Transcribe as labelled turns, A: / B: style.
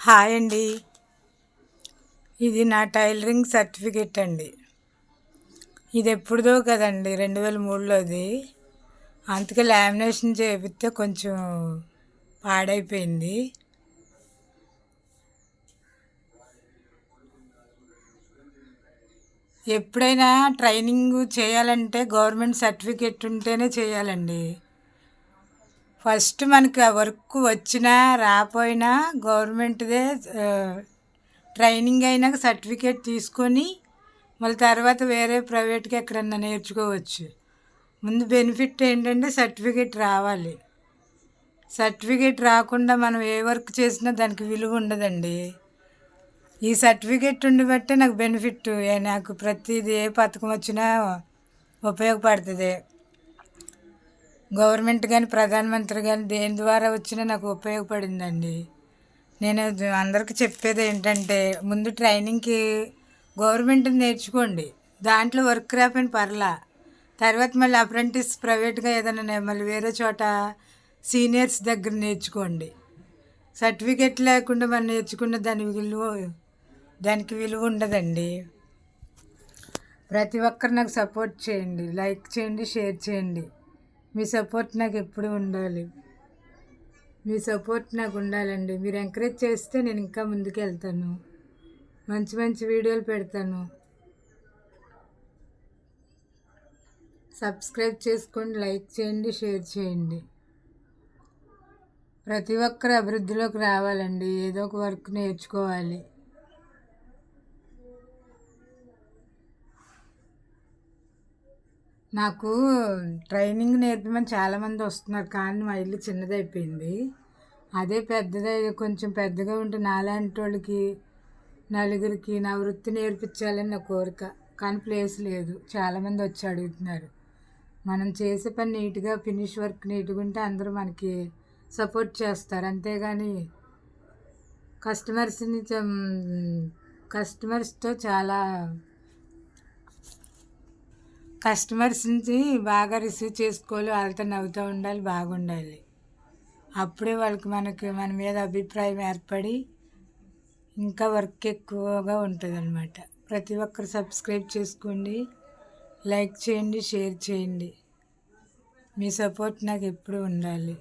A: Hi అండి. ఇది నా టైలరింగ్ సర్టిఫికెట్ అండి. ఇది ఎప్పుడుదో కదండి, 2003లోది. అందుకే లామినేషన్ చేపిస్తే కొంచెం పాడైపోయింది. ఎప్పుడైనా ట్రైనింగ్ చేయాలంటే గవర్నమెంట్ సర్టిఫికెట్ ఉంటేనే చేయాలండి. ఫస్ట్ మనకి ఆ వర్క్ వచ్చినా రాపోయినా గవర్నమెంట్దే ట్రైనింగ్ అయినాక సర్టిఫికేట్ తీసుకొని మళ్ళీ తర్వాత వేరే ప్రైవేట్గా ఎక్కడన్నా నేర్చుకోవచ్చు. ముందు బెనిఫిట్ ఏంటంటే సర్టిఫికేట్ రావాలి. సర్టిఫికేట్ రాకుండా మనం ఏ వర్క్ చేసినా దానికి విలువ ఉండదండి. ఈ సర్టిఫికేట్ ఉండి బట్టే నాకు బెనిఫిట్. నాకు ప్రతిదీ ఏ పథకం వచ్చినా ఉపయోగపడుతుంది. గవర్నమెంట్ కానీ ప్రధానమంత్రి కానీ దేని ద్వారా వచ్చినా నాకు ఉపయోగపడిందండి. నేను అందరికీ చెప్పేది ఏంటంటే ముందు ట్రైనింగ్కి గవర్నమెంట్ నేర్చుకోండి. దాంట్లో వర్క్ రాకపోయినా పర్లా, తర్వాత మళ్ళీ అప్రెంటిస్ ప్రైవేట్గా ఏదైనా మళ్ళీ వేరే చోట సీనియర్స్ దగ్గర నేర్చుకోండి. సర్టిఫికెట్ లేకుండా మనం నేర్చుకున్న దానికి విలువ ఉండదండి. ప్రతి ఒక్కరు నాకు సపోర్ట్ చేయండి, లైక్ చేయండి, షేర్ చేయండి. మీ సపోర్ట్ నాకు ఎప్పుడు ఉండాలి. మీ సపోర్ట్ నాకు ఉండాలండి. మీరు ఎంకరేజ్ చేస్తే నేను ఇంకా ముందుకు వెళ్తాను, మంచి మంచి వీడియోలు పెడతాను. సబ్స్క్రైబ్ చేసుకోండి, లైక్ చేయండి, షేర్ చేయండి. ప్రతి ఒక్కరు అభివృద్ధిలోకి రావాలండి. ఏదో ఒక వర్క్ నేర్చుకోవాలి. నాకు ట్రైనింగ్ నేర్పమని చాలామంది వస్తున్నారు, కానీ మా ఇల్లు చిన్నదైపోయింది. అదే పెద్దదై కొంచెం పెద్దగా ఉంటే నాలాంటి వాళ్ళకి నలుగురికి నా వృత్తి నేర్పించాలని నా కోరిక. కానీ ప్లేస్ లేదు. చాలామంది వచ్చి అడుగుతున్నారు. మనం చేసే పని నీట్గా ఫినిష్ వర్క్ నీట్గా ఉంటే అందరూ మనకి సపోర్ట్ చేస్తారు. అంతేగాని కస్టమర్స్తో చాలా కస్టమర్స్ నుంచి బాగా రిసీవ్ చేసుకోవాలి. వాళ్ళతో నవ్వుతూ ఉండాలి, బాగుండాలి. అప్పుడే మన మీద అభిప్రాయం ఏర్పడి ఇంకా వర్క్ ఎక్కువగా ఉంటుంది అన్నమాట. ప్రతి ఒక్కరు సబ్స్క్రైబ్ చేసుకోండి, లైక్ చేయండి, షేర్ చేయండి. మీ సపోర్ట్ నాకు ఎప్పుడు ఉండాలి.